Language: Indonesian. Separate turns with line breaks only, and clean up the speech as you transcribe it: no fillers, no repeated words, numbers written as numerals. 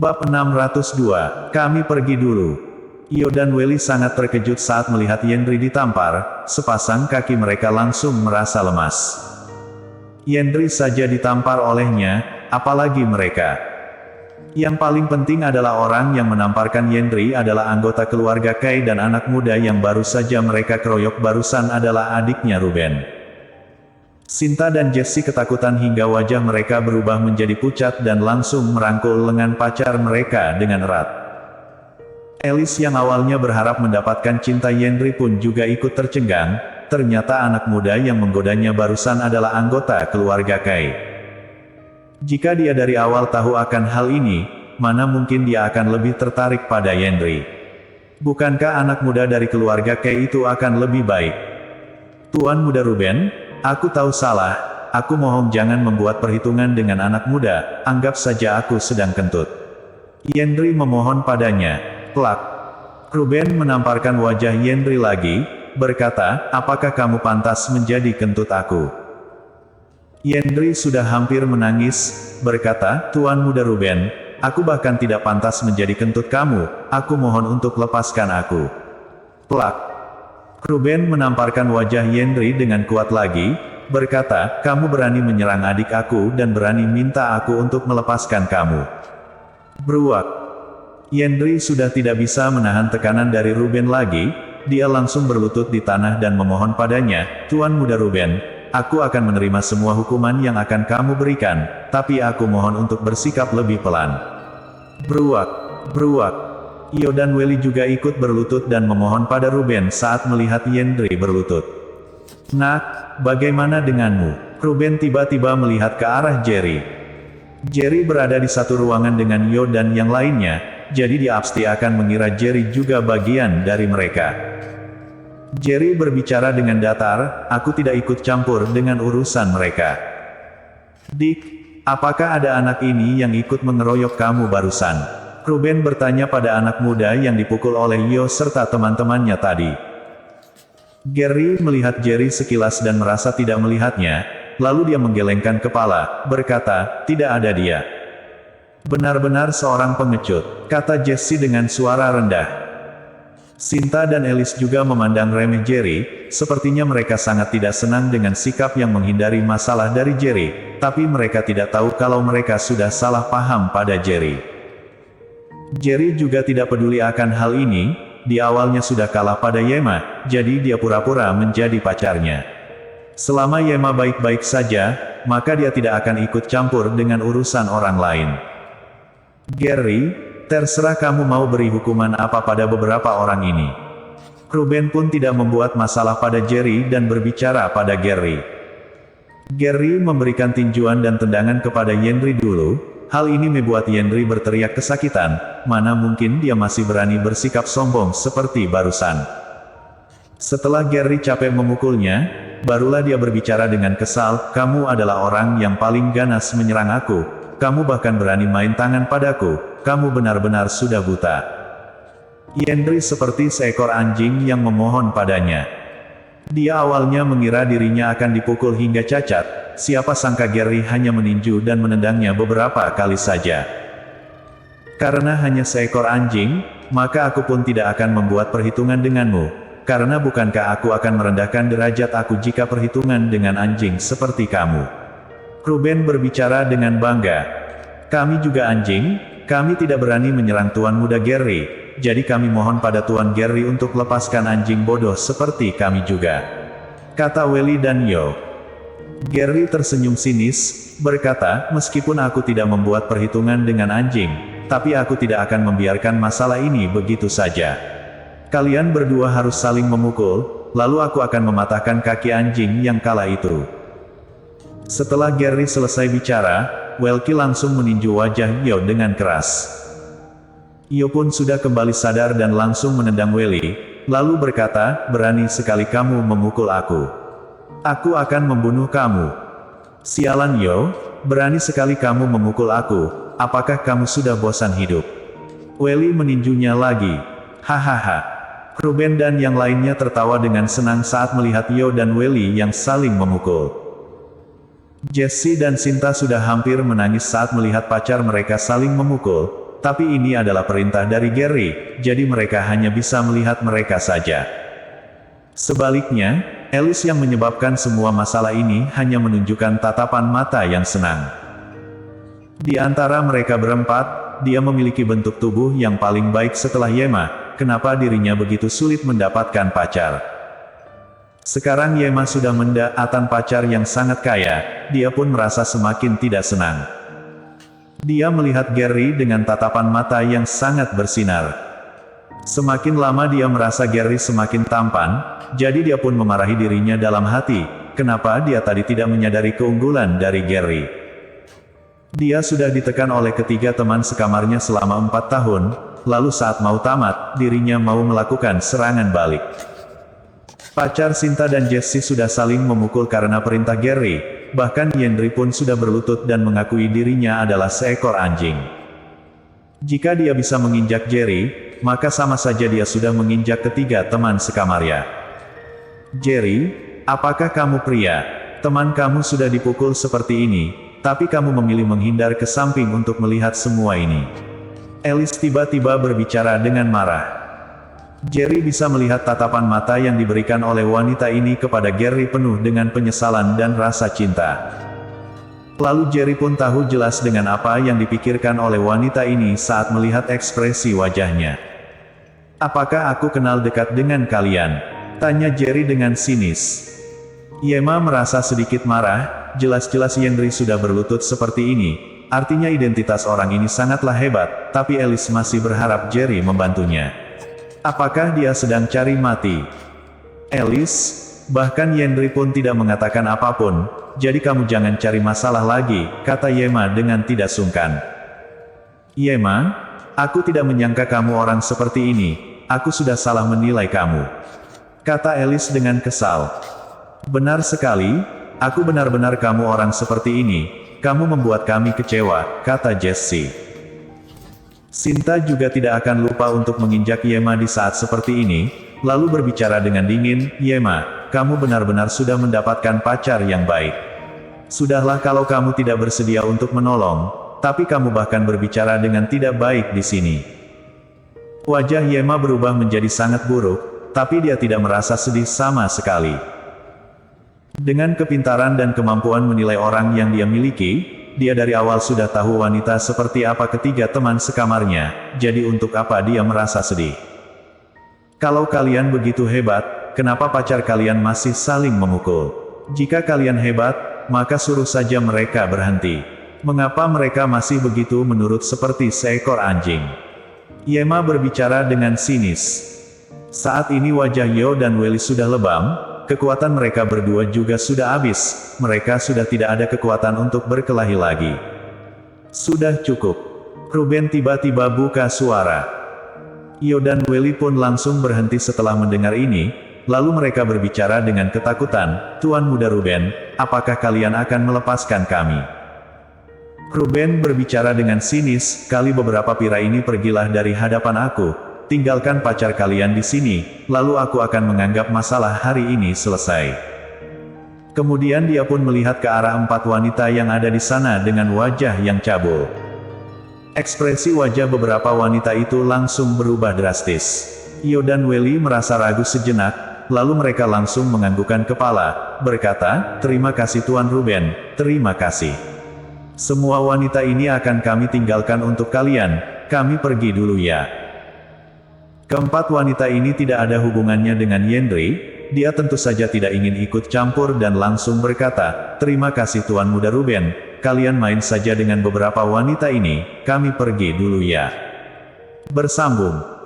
Bab 602, kami pergi dulu. Io dan Welly sangat terkejut saat melihat Yendri ditampar, sepasang kaki mereka langsung merasa lemas. Yendri saja ditampar olehnya, apalagi mereka. Yang paling penting adalah orang yang menamparkan Yendri adalah anggota keluarga Kai dan anak muda yang baru saja mereka keroyok barusan adalah adiknya Ruben. Sinta dan Jessie ketakutan hingga wajah mereka berubah menjadi pucat dan langsung merangkul lengan pacar mereka dengan erat. Alice yang awalnya berharap mendapatkan cinta Yendri pun juga ikut tercengang, ternyata anak muda yang menggodanya barusan adalah anggota keluarga Kai. Jika dia dari awal tahu akan hal ini, mana mungkin dia akan lebih tertarik pada Yendri. Bukankah anak muda dari keluarga Kai itu akan lebih baik? Tuan Muda Ruben, aku tahu salah, aku mohon jangan membuat perhitungan dengan anak muda, anggap saja aku sedang kentut. Yendri memohon padanya. Plak. Ruben menamparkan wajah Yendri lagi, berkata, apakah kamu pantas menjadi kentut aku? Yendri sudah hampir menangis, berkata, Tuan Muda Ruben, aku bahkan tidak pantas menjadi kentut kamu, aku mohon untuk lepaskan aku. Plak. Ruben menamparkan wajah Yendri dengan kuat lagi, berkata, kamu berani menyerang adik aku dan berani minta aku untuk melepaskan kamu. Beruak. Yendri sudah tidak bisa menahan tekanan dari Ruben lagi, dia langsung berlutut di tanah dan memohon padanya, Tuan Muda Ruben, aku akan menerima semua hukuman yang akan kamu berikan, tapi aku mohon untuk bersikap lebih pelan. Beruak. Beruak. Io dan Welly juga ikut berlutut dan memohon pada Ruben saat melihat Yendri berlutut. Nak, bagaimana denganmu? Ruben tiba-tiba melihat ke arah Jerry. Jerry berada di satu ruangan dengan Io dan yang lainnya, jadi dia pasti akan mengira Jerry juga bagian dari mereka. Jerry berbicara dengan datar, aku tidak ikut campur dengan urusan mereka. Dick, apakah ada anak ini yang ikut mengeroyok kamu barusan? Ruben bertanya pada anak muda yang dipukul oleh Io serta teman-temannya tadi. Gary melihat Jerry sekilas dan merasa tidak melihatnya, lalu dia menggelengkan kepala, berkata, tidak ada dia. Benar-benar seorang pengecut, kata Jessie dengan suara rendah. Sinta dan Alice juga memandang remeh Jerry, sepertinya mereka sangat tidak senang dengan sikap yang menghindari masalah dari Jerry, tapi mereka tidak tahu kalau mereka sudah salah paham pada Jerry. Jerry juga tidak peduli akan hal ini, di awalnya sudah kalah pada Yema, jadi dia pura-pura menjadi pacarnya. Selama Yema baik-baik saja, maka dia tidak akan ikut campur dengan urusan orang lain. Gary, terserah kamu mau beri hukuman apa pada beberapa orang ini. Ruben pun tidak membuat masalah pada Jerry dan berbicara pada Gary. Gary memberikan tinjuan dan tendangan kepada Yendri dulu, hal ini membuat Yendri berteriak kesakitan, mana mungkin dia masih berani bersikap sombong seperti barusan. Setelah Gary capek memukulnya, barulah dia berbicara dengan kesal, kamu adalah orang yang paling ganas menyerang aku. Kamu bahkan berani main tangan padaku, kamu benar-benar sudah buta. Yendri seperti seekor anjing yang memohon padanya. Dia awalnya mengira dirinya akan dipukul hingga cacat, siapa sangka Gary hanya meninju dan menendangnya beberapa kali saja. Karena hanya seekor anjing, maka aku pun tidak akan membuat perhitungan denganmu, karena bukankah aku akan merendahkan derajat aku jika perhitungan dengan anjing seperti kamu. Ruben berbicara dengan bangga. Kami juga anjing, kami tidak berani menyerang Tuan Muda Gary, jadi kami mohon pada Tuan Gary untuk lepaskan anjing bodoh seperti kami juga. Kata Welly dan Io. Gary tersenyum sinis, berkata, meskipun aku tidak membuat perhitungan dengan anjing, tapi aku tidak akan membiarkan masalah ini begitu saja. Kalian berdua harus saling memukul, lalu aku akan mematahkan kaki anjing yang kalah itu. Setelah Gary selesai bicara, Welky langsung meninju wajah Io dengan keras. Io pun sudah kembali sadar dan langsung menendang Welly, lalu berkata, berani sekali kamu memukul aku. Aku akan membunuh kamu. Sialan Io, berani sekali kamu memukul aku, apakah kamu sudah bosan hidup? Welly meninjunya lagi. Hahaha. Ruben dan yang lainnya tertawa dengan senang saat melihat Io dan Welly yang saling memukul. Jessie dan Sinta sudah hampir menangis saat melihat pacar mereka saling memukul, tapi ini adalah perintah dari Gary, jadi mereka hanya bisa melihat mereka saja. Sebaliknya, Alice yang menyebabkan semua masalah ini hanya menunjukkan tatapan mata yang senang. Di antara mereka berempat, dia memiliki bentuk tubuh yang paling baik setelah Yema. Kenapa dirinya begitu sulit mendapatkan pacar? Sekarang Yema sudah mendapatkan pacar yang sangat kaya, dia pun merasa semakin tidak senang. Dia melihat Gary dengan tatapan mata yang sangat bersinar. Semakin lama dia merasa Gary semakin tampan, jadi dia pun memarahi dirinya dalam hati, kenapa dia tadi tidak menyadari keunggulan dari Gary. Dia sudah ditekan oleh ketiga teman sekamarnya selama 4 tahun, lalu saat mau tamat, dirinya mau melakukan serangan balik. Pacar Sinta dan Jessie sudah saling memukul karena perintah Gary, bahkan Yendri pun sudah berlutut dan mengakui dirinya adalah seekor anjing. Jika dia bisa menginjak Jerry, maka sama saja dia sudah menginjak ketiga teman sekamarnya. Jerry, apakah kamu pria? Teman kamu sudah dipukul seperti ini, tapi kamu memilih menghindar ke samping untuk melihat semua ini. Alice tiba-tiba berbicara dengan marah. Jerry bisa melihat tatapan mata yang diberikan oleh wanita ini kepada Gary penuh dengan penyesalan dan rasa cinta. Lalu Jerry pun tahu jelas dengan apa yang dipikirkan oleh wanita ini saat melihat ekspresi wajahnya. "Apakah aku kenal dekat dengan kalian?" tanya Jerry dengan sinis. Yema merasa sedikit marah, jelas-jelas Yendri sudah berlutut seperti ini, artinya identitas orang ini sangatlah hebat, tapi Alice masih berharap Jerry membantunya. Apakah dia sedang cari mati? Alice, bahkan Yendri pun tidak mengatakan apapun, jadi kamu jangan cari masalah lagi, kata Yema dengan tidak sungkan. Yema, aku tidak menyangka kamu orang seperti ini, aku sudah salah menilai kamu, kata Alice dengan kesal. Benar sekali, aku benar-benar kamu orang seperti ini, kamu membuat kami kecewa, kata Jessie. Sinta juga tidak akan lupa untuk menginjak Yema di saat seperti ini, lalu berbicara dengan dingin, "Yema, kamu benar-benar sudah mendapatkan pacar yang baik. Sudahlah kalau kamu tidak bersedia untuk menolong, tapi kamu bahkan berbicara dengan tidak baik di sini." Wajah Yema berubah menjadi sangat buruk, tapi dia tidak merasa sedih sama sekali. Dengan kepintaran dan kemampuan menilai orang yang dia miliki, dia dari awal sudah tahu wanita seperti apa ketiga teman sekamarnya, jadi untuk apa dia merasa sedih? Kalau kalian begitu hebat, kenapa pacar kalian masih saling memukul? Jika kalian hebat, maka suruh saja mereka berhenti. Mengapa mereka masih begitu menurut seperti seekor anjing? Yema berbicara dengan sinis. Saat ini wajah Yo dan Welly sudah lebam. Kekuatan mereka berdua juga sudah habis, mereka sudah tidak ada kekuatan untuk berkelahi lagi. Sudah cukup. Ruben tiba-tiba buka suara. Yo dan Welly pun langsung berhenti setelah mendengar ini, lalu mereka berbicara dengan ketakutan, "Tuan Muda Ruben, apakah kalian akan melepaskan kami?" Ruben berbicara dengan sinis, "Kali beberapa pira ini pergilah dari hadapan aku. Tinggalkan pacar kalian di sini, lalu aku akan menganggap masalah hari ini selesai." Kemudian dia pun melihat ke arah 4 wanita yang ada di sana dengan wajah yang cabul. Ekspresi wajah beberapa wanita itu langsung berubah drastis. Yo dan Welly merasa ragu sejenak, lalu mereka langsung menganggukkan kepala, berkata, "Terima kasih Tuan Ruben, terima kasih. Semua wanita ini akan kami tinggalkan untuk kalian, kami pergi dulu ya." Keempat wanita ini tidak ada hubungannya dengan Yendri, dia tentu saja tidak ingin ikut campur dan langsung berkata, "Terima kasih Tuan Muda Ruben, kalian main saja dengan beberapa wanita ini, kami pergi dulu ya." Bersambung.